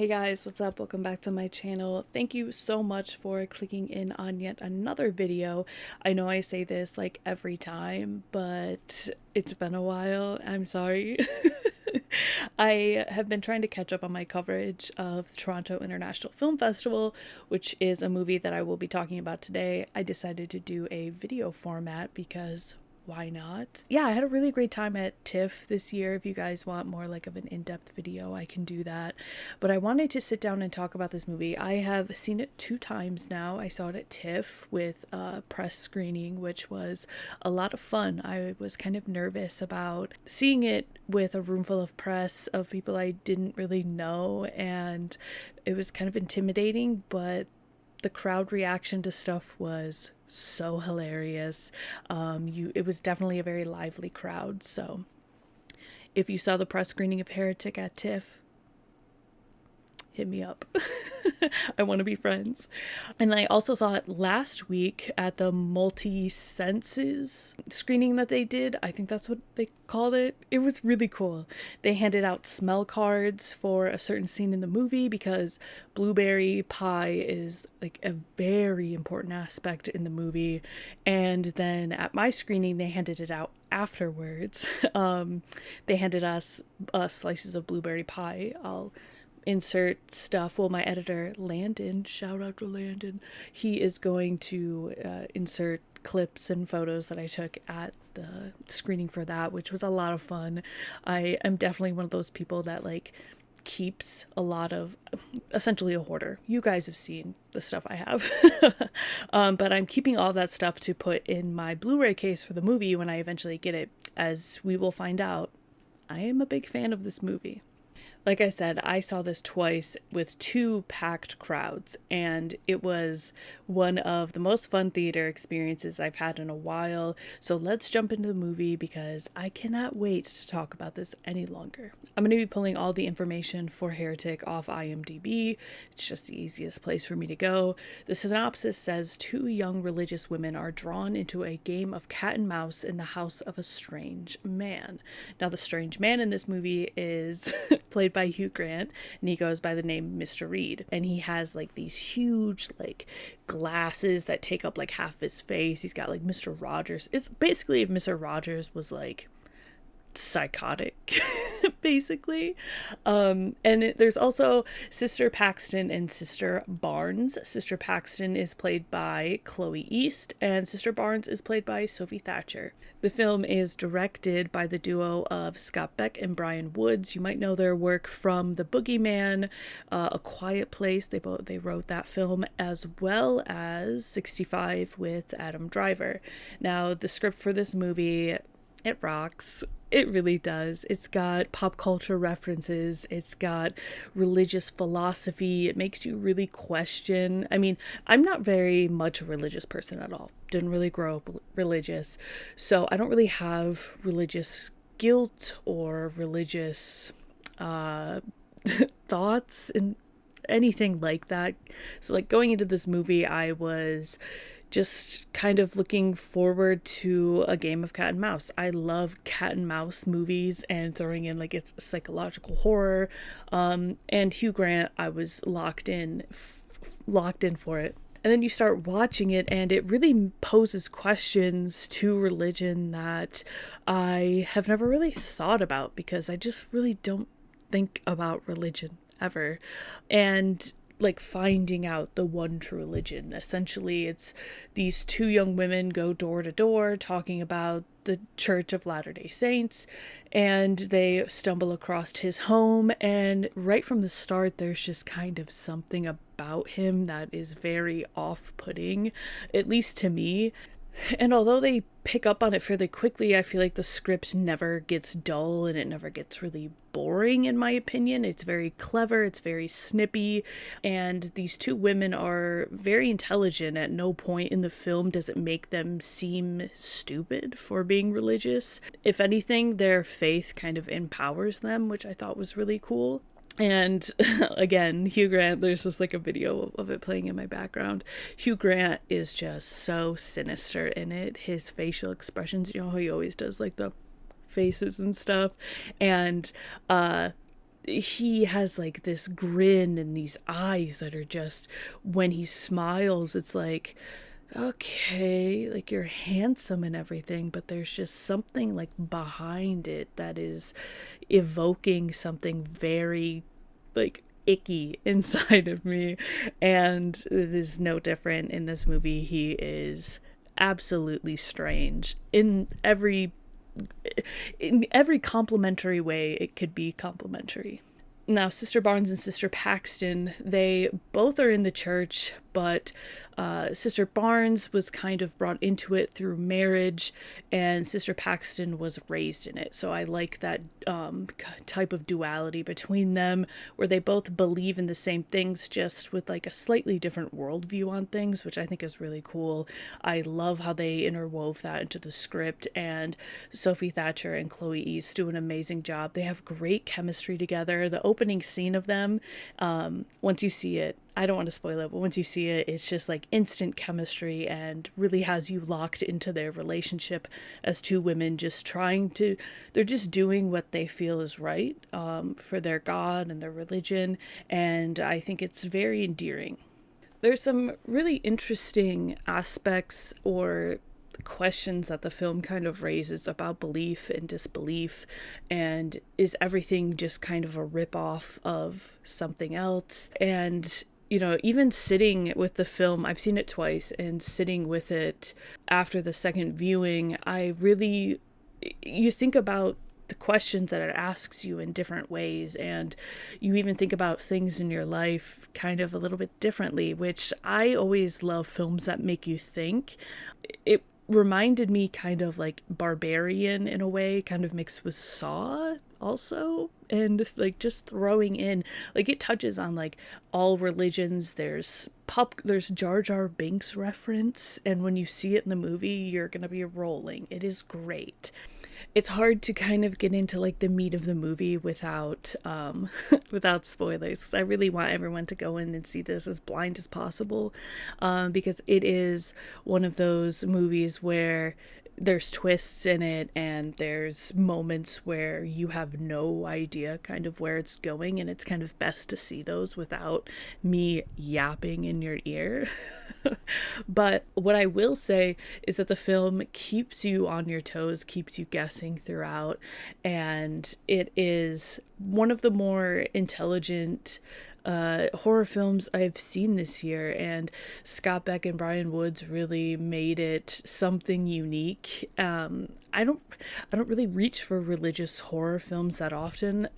Hey guys, what's up? Welcome back to my channel. Thank you so much for clicking in on yet another video. I know I say this like every time, but it's been a while. I'm sorry. I have been trying to catch up on my coverage of the Toronto International Film Festival, which is a movie that I will be talking about today. I decided to do a video format because why not? Yeah, I had a really great time at TIFF this year. If you guys want more like of an in-depth video, I can do that. But I wanted to sit down and talk about this movie. I have seen it 2 times now. I saw it at TIFF with a press screening, which was a lot of fun. I was kind of nervous about seeing it with a room full of press of people I didn't really know, and it was kind of intimidating, but the crowd reaction to stuff was so hilarious. It was definitely a very lively crowd. So if you saw the press screening of Heretic at TIFF, hit me up. I want to be friends. And I also saw it last week at the multi-senses screening that they did. I think that's what they called it. It was really cool. They handed out smell cards for a certain scene in the movie because blueberry pie is like a very important aspect in the movie. And then at my screening, they handed it out afterwards. They handed us slices of blueberry pie. I'll insert stuff. Well, my editor Landon, shout out to Landon, he is going to insert clips and photos that I took at the screening for that, which was a lot of fun. I am definitely one of those people that like keeps a lot of, essentially a hoarder. You guys have seen the stuff I have. But I'm keeping all that stuff to put in my Blu-ray case for the movie when I eventually get it. As we will find out, I am a big fan of this movie. Like I said, I saw this twice with 2 packed crowds, and it was one of the most fun theater experiences I've had in a while. So let's jump into the movie because I cannot wait to talk about this any longer. I'm going to be pulling all the information for Heretic off IMDb. It's just the easiest place for me to go. The synopsis says 2 young religious women are drawn into a game of cat and mouse in the house of a strange man. Now, the strange man in this movie is played by Hugh Grant, and he goes by the name Mr. Reed, and he has like these huge like glasses that take up like half his face. He's got like Mr. Rogers. It's basically if Mr. Rogers was like psychotic basically. There's also Sister Paxton and Sister Barnes. Sister Paxton is played by Chloe East, and Sister Barnes is played by Sophie Thatcher. The film is directed by the duo of Scott Beck and Brian Woods. You might know their work from The Boogeyman, A Quiet Place. They wrote that film, as well as 65 with Adam Driver. Now, the script for this movie, it rocks. It really does. It's got pop culture references. It's got religious philosophy. It makes you really question. I mean, I'm not very much a religious person at all. Didn't really grow up religious. So I don't really have religious guilt or religious thoughts and anything like that. So like going into this movie, I was just kind of looking forward to a game of cat and mouse. I love cat and mouse movies, and throwing in like it's psychological horror. And Hugh Grant, I was locked in for it. And then you start watching it, and it really poses questions to religion that I have never really thought about because I just really don't think about religion ever. And like finding out the one true religion. Essentially, it's these 2 young women go door to door talking about the Church of Latter-day Saints, and they stumble across his home, and right from the start there's just kind of something about him that is very off-putting, at least to me. And although they pick up on it fairly quickly, I feel like the script never gets dull and it never gets really boring, in my opinion. It's very clever, it's very snippy, and these 2 women are very intelligent. At no point in the film does it make them seem stupid for being religious. If anything, their faith kind of empowers them, which I thought was really cool. And again, Hugh Grant, there's just like a video of it playing in my background. Hugh Grant is just so sinister in it. His facial expressions, you know how he always does like the faces and stuff. And he has like this grin and these eyes that are just, when he smiles, it's like, okay, like you're handsome and everything, but there's just something like behind it that is evoking something very like icky inside of me. And it is no different in this movie. He is absolutely strange in every complimentary way it could be complimentary. Now, Sister Barnes and Sister Paxton, they both are in the church, but Sister Barnes was kind of brought into it through marriage, and Sister Paxton was raised in it. So I like that type of duality between them, where they both believe in the same things, just with like a slightly different worldview on things, which I think is really cool. I love how they interwove that into the script, and Sophie Thatcher and Chloe East do an amazing job. They have great chemistry together. The opening scene of them, once you see it, I don't want to spoil it, but once you see it, it's just like instant chemistry and really has you locked into their relationship as two women they're just doing what they feel is right for their God and their religion. And I think it's very endearing. There's some really interesting aspects or questions that the film kind of raises about belief and disbelief, and is everything just kind of a rip-off of something else? And even sitting with the film, I've seen it twice, and sitting with it after the second viewing, you think about the questions that it asks you in different ways, and you even think about things in your life kind of a little bit differently, which I always love films that make you think. It reminded me kind of like Barbarian in a way, kind of mixed with Saw also, and like just throwing in, like, it touches on like all religions. There's Jar Jar Binks reference, and when you see it in the movie, you're gonna be rolling. It is great. It's hard to kind of get into like the meat of the movie without without spoilers. I really want everyone to go in and see this as blind as possible, because it is one of those movies where there's twists in it, and there's moments where you have no idea kind of where it's going, and it's kind of best to see those without me yapping in your ear. But what I will say is that the film keeps you on your toes, keeps you guessing throughout, and it is one of the more intelligent horror films I've seen this year, and Scott Beck and Brian Woods really made it something unique. I don't really reach for religious horror films that often.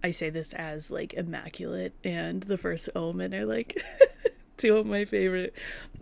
I say this as like Immaculate and The First Omen are like two of my favorite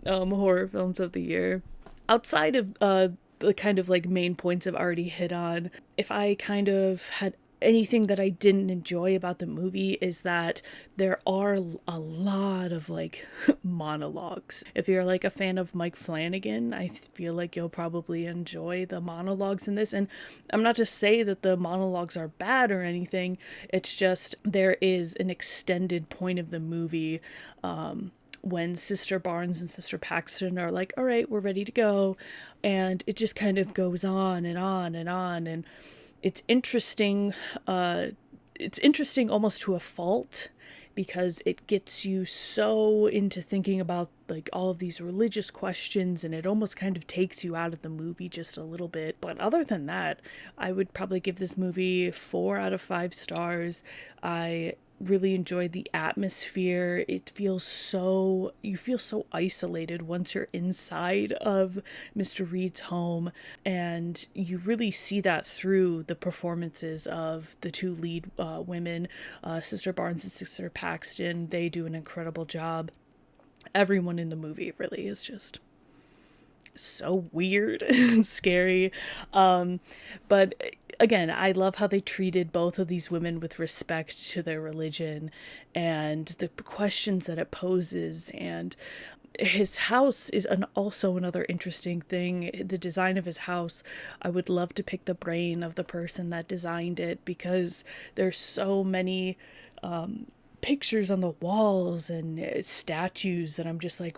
horror films of the year. Outside of the kind of like main points I've already hit on, if I kind of had anything that I didn't enjoy about the movie, is that there are a lot of like monologues. If you're like a fan of Mike Flanagan, I feel like you'll probably enjoy the monologues in this. And I'm not to say that the monologues are bad or anything, it's just there is an extended point of the movie when Sister Barnes and Sister Paxton are like, all right, we're ready to go, and it just kind of goes on and on and on, and it's interesting almost to a fault, because it gets you so into thinking about like all of these religious questions, and it almost kind of takes you out of the movie just a little bit. But other than that, I would probably give this movie 4 out of 5 stars. I really enjoyed the atmosphere. You feel so isolated once you're inside of Mr. Reed's home, and you really see that through the performances of the two lead women, Sister Barnes and Sister Paxton. They do an incredible job. Everyone in the movie really is just so weird and scary. But again, I love how they treated both of these women with respect to their religion and the questions that it poses. And his house is also another interesting thing. The design of his house, I would love to pick the brain of the person that designed it, because there's so many pictures on the walls and statues, and I'm just like,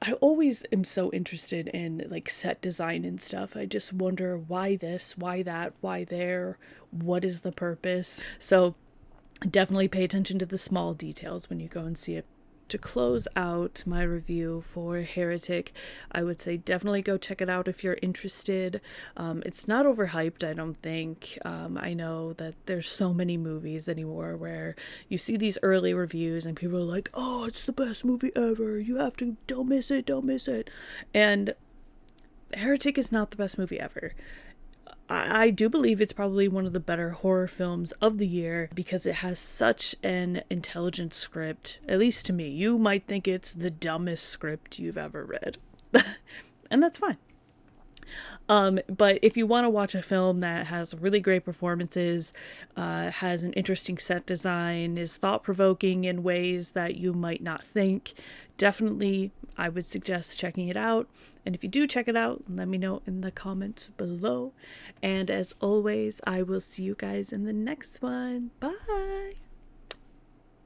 I always am so interested in like set design and stuff. I just wonder why this, why that, why there, what is the purpose. So definitely pay attention to the small details when you go and see it. To close out my review for Heretic, I would say definitely go check it out if you're interested. It's not overhyped, I don't think. I know that there's so many movies anymore where you see these early reviews and people are like, oh, it's the best movie ever. You have to, don't miss it, don't miss it. And Heretic is not the best movie ever. I do believe it's probably one of the better horror films of the year because it has such an intelligent script, at least to me. You might think it's the dumbest script you've ever read, and that's fine. But if you want to watch a film that has really great performances, has an interesting set design, is thought-provoking in ways that you might not think, definitely I would suggest checking it out. And if you do check it out, let me know in the comments below. And as always, I will see you guys in the next one. Bye!